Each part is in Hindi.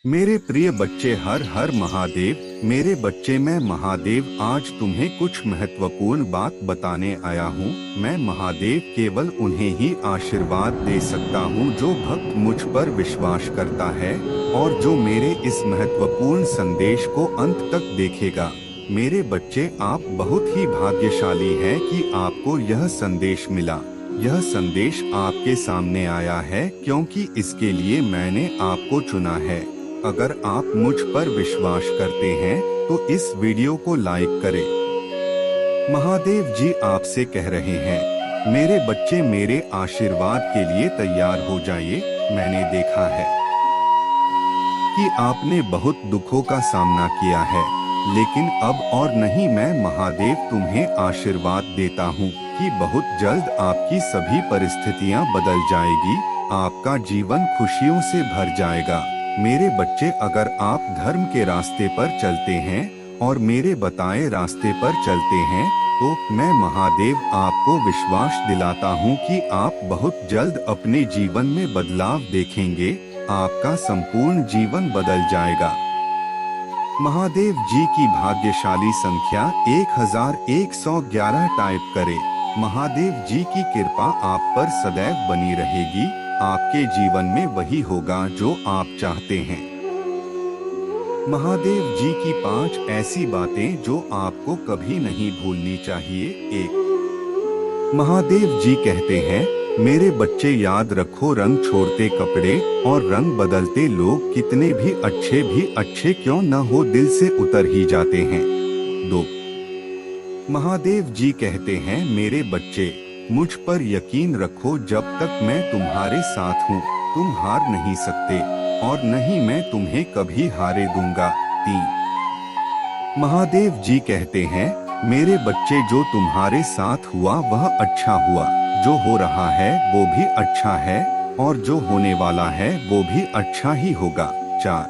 मेरे प्रिय बच्चे, हर हर महादेव। मेरे बच्चे, मैं महादेव आज तुम्हें कुछ महत्वपूर्ण बात बताने आया हूँ। मैं महादेव केवल उन्हें ही आशीर्वाद दे सकता हूँ जो भक्त मुझ पर विश्वास करता है और जो मेरे इस महत्वपूर्ण संदेश को अंत तक देखेगा। मेरे बच्चे, आप बहुत ही भाग्यशाली हैं कि आपको यह संदेश मिला। यह संदेश आपके सामने आया है क्योंकि इसके लिए मैंने आपको चुना है। अगर आप मुझ पर विश्वास करते हैं तो इस वीडियो को लाइक करें। महादेव जी आपसे कह रहे हैं, मेरे बच्चे, मेरे आशीर्वाद के लिए तैयार हो जाइए। मैंने देखा है कि आपने बहुत दुखों का सामना किया है, लेकिन अब और नहीं। मैं महादेव तुम्हें आशीर्वाद देता हूँ कि बहुत जल्द आपकी सभी परिस्थितियाँ बदल जाएगी। आपका जीवन खुशियों से भर जाएगा। मेरे बच्चे, अगर आप धर्म के रास्ते पर चलते हैं और मेरे बताए रास्ते पर चलते हैं तो मैं महादेव आपको विश्वास दिलाता हूँ कि आप बहुत जल्द अपने जीवन में बदलाव देखेंगे। आपका संपूर्ण जीवन बदल जाएगा। महादेव जी की भाग्यशाली संख्या 1111 टाइप करें। महादेव जी की कृपा आप पर सदैव बनी रहेगी। आपके जीवन में वही होगा जो आप चाहते हैं। महादेव जी की 5 ऐसी बातें जो आपको कभी नहीं भूलनी चाहिए। 1। महादेव जी कहते हैं, मेरे बच्चे याद रखो, रंग छोड़ते कपड़े और रंग बदलते लोग कितने भी अच्छे क्यों न हो, दिल से उतर ही जाते हैं। 2। महादेव जी कहते हैं, मेरे बच्चे, मुझ पर यकीन रखो, जब तक मैं तुम्हारे साथ हूँ तुम हार नहीं सकते और नहीं मैं तुम्हें कभी हारे दूंगा। 3। महादेव जी कहते हैं, मेरे बच्चे, जो तुम्हारे साथ हुआ वह अच्छा हुआ, जो हो रहा है वो भी अच्छा है और जो होने वाला है वो भी अच्छा ही होगा। 4।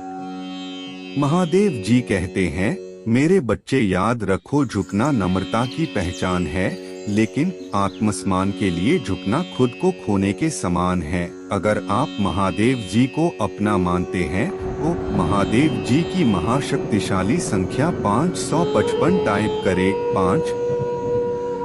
महादेव जी कहते हैं, मेरे बच्चे, याद रखो, झुकना नम्रता की पहचान है, लेकिन आत्मसम्मान के लिए झुकना खुद को खोने के समान है। अगर आप महादेव जी को अपना मानते हैं तो महादेव जी की महाशक्तिशाली संख्या 555 टाइप करें। 5।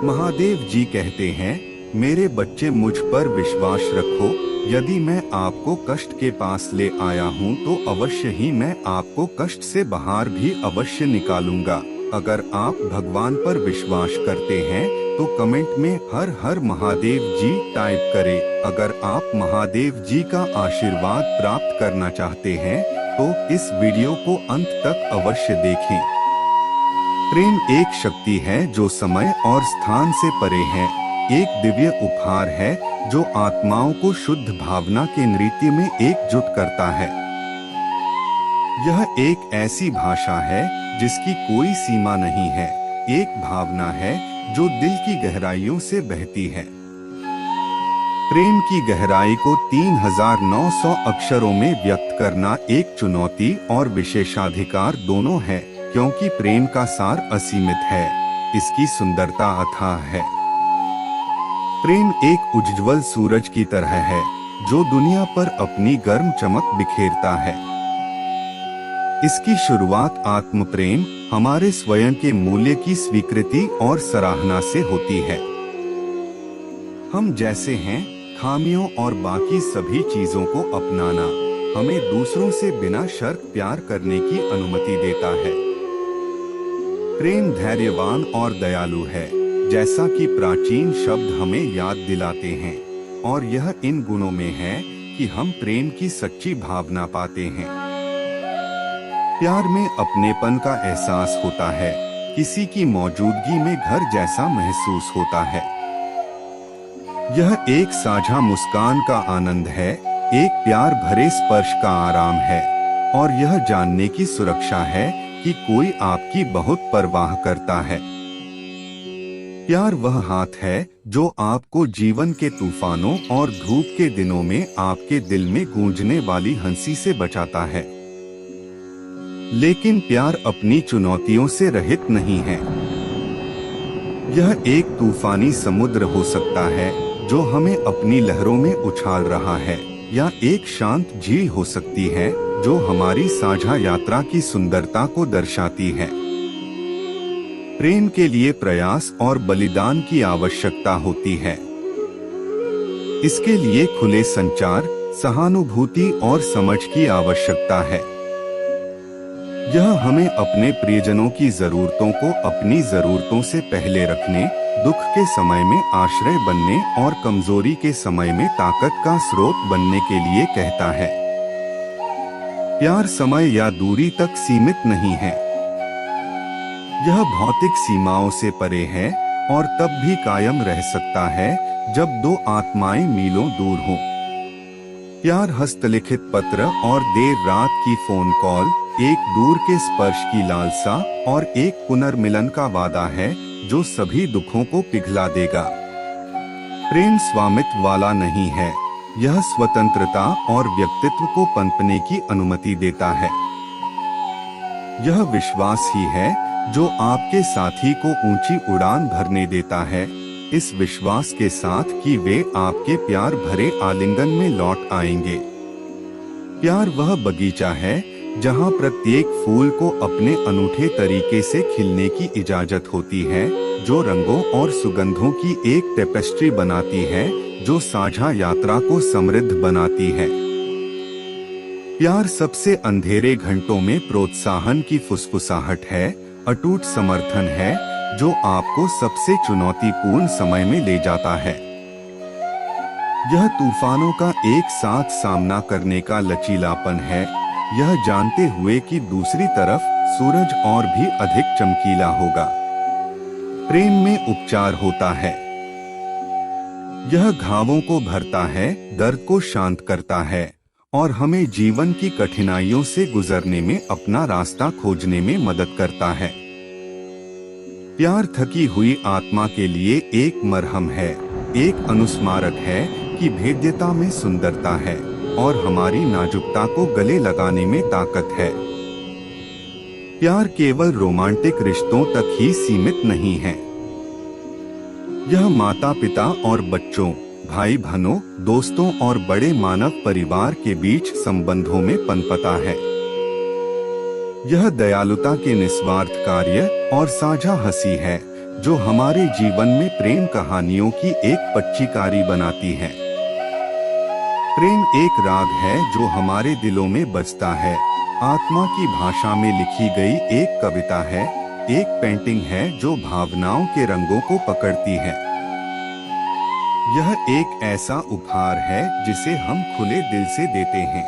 महादेव जी कहते हैं, मेरे बच्चे, मुझ पर विश्वास रखो, यदि मैं आपको कष्ट के पास ले आया हूँ तो अवश्य ही मैं आपको कष्ट से बाहर भी अवश्य निकालूंगा। अगर आप भगवान पर विश्वास करते हैं तो कमेंट में हर हर महादेव जी टाइप करें। अगर आप महादेव जी का आशीर्वाद प्राप्त करना चाहते हैं तो इस वीडियो को अंत तक अवश्य देखें। प्रेम एक शक्ति है जो समय और स्थान से परे है। एक दिव्य उपहार है जो आत्माओं को शुद्ध भावना के नृत्य में एकजुट करता है। यह एक ऐसी भाषा है जिसकी कोई सीमा नहीं है। एक भावना है जो दिल की गहराइयों से बहती है। प्रेम की गहराई को 3900 अक्षरों में व्यक्त करना एक चुनौती और विशेषाधिकार दोनों है, क्योंकि प्रेम का सार असीमित है, इसकी सुंदरता अथाह है। प्रेम एक उज्ज्वल सूरज की तरह है जो दुनिया पर अपनी गर्म चमक बिखेरता है। इसकी शुरुआत आत्म प्रेम, हमारे स्वयं के मूल्य की स्वीकृति और सराहना से होती है। हम जैसे हैं, खामियों और बाकी सभी चीजों को अपनाना हमें दूसरों से बिना शर्त प्यार करने की अनुमति देता है। प्रेम धैर्यवान और दयालु है, जैसा कि प्राचीन शब्द हमें याद दिलाते हैं, और यह इन गुणों में है कि हम प्रेम की सच्ची भावना पाते हैं। प्यार में अपनेपन का एहसास होता है, किसी की मौजूदगी में घर जैसा महसूस होता है। यह एक साझा मुस्कान का आनंद है, एक प्यार भरे स्पर्श का आराम है, और यह जानने की सुरक्षा है कि कोई आपकी बहुत परवाह करता है। प्यार वह हाथ है जो आपको जीवन के तूफानों और धूप के दिनों में आपके दिल में गूंजने वाली हंसी से बचाता है। लेकिन प्यार अपनी चुनौतियों से रहित नहीं है। यह एक तूफानी समुद्र हो सकता है जो हमें अपनी लहरों में उछाल रहा है, या एक शांत झील हो सकती है जो हमारी साझा यात्रा की सुंदरता को दर्शाती है। प्रेम के लिए प्रयास और बलिदान की आवश्यकता होती है। इसके लिए खुले संचार, सहानुभूति और समझ की आवश्यकता है। यह हमें अपने प्रियजनों की जरूरतों को अपनी जरूरतों से पहले रखने, दुख के समय में आश्रय बनने और कमजोरी के समय में ताकत का स्रोत बनने के लिए कहता है। प्यार समय या दूरी तक सीमित नहीं है। यह भौतिक सीमाओं से परे है और तब भी कायम रह सकता है जब दो आत्माएं मीलों दूर हों। प्यार हस्तलिखित पत्र और देर रात की फोन कॉल, एक दूर के स्पर्श की लालसा और एक पुनर्मिलन का वादा है जो सभी दुखों को पिघला देगा। प्रेम स्वामित्व वाला नहीं है, यह स्वतंत्रता और व्यक्तित्व को पनपने की अनुमति देता है। यह विश्वास ही है जो आपके साथी को ऊंची उड़ान भरने देता है, इस विश्वास के साथ कि वे आपके प्यार भरे आलिंगन में लौट आएंगे। प्यार वह बगीचा है जहां प्रत्येक फूल को अपने अनूठे तरीके से खिलने की इजाजत होती है, जो रंगों और सुगंधों की एक टेपेस्ट्री बनाती है जो साझा यात्रा को समृद्ध बनाती है। प्यार सबसे अंधेरे घंटों में प्रोत्साहन की फुसफुसाहट है, अटूट समर्थन है जो आपको सबसे चुनौतीपूर्ण समय में ले जाता है। यह तूफानों का एक साथ सामना करने का लचीलापन है, यह जानते हुए कि दूसरी तरफ सूरज और भी अधिक चमकीला होगा। प्रेम में उपचार होता है। यह घावों को भरता है, दर्द को शांत करता है और हमें जीवन की कठिनाइयों से गुजरने में अपना रास्ता खोजने में मदद करता है। प्यार थकी हुई आत्मा के लिए एक मरहम है, एक अनुस्मारक है कि भेद्यता में सुंदरता है और हमारी नाजुकता को गले लगाने में ताकत है। प्यार केवल रोमांटिक रिश्तों तक ही सीमित नहीं है। यह माता पिता और बच्चों, भाई बहनों, दोस्तों और बड़े मानव परिवार के बीच संबंधों में पनपता है। यह दयालुता के निस्वार्थ कार्य और साझा हंसी है जो हमारे जीवन में प्रेम कहानियों की एक पच्चीकारी बनाती है। प्रेम एक राग है जो हमारे दिलों में बजता है, आत्मा की भाषा में लिखी गई एक कविता है, एक पेंटिंग है जो भावनाओं के रंगों को पकड़ती है। यह एक ऐसा उपहार है जिसे हम खुले दिल से देते हैं।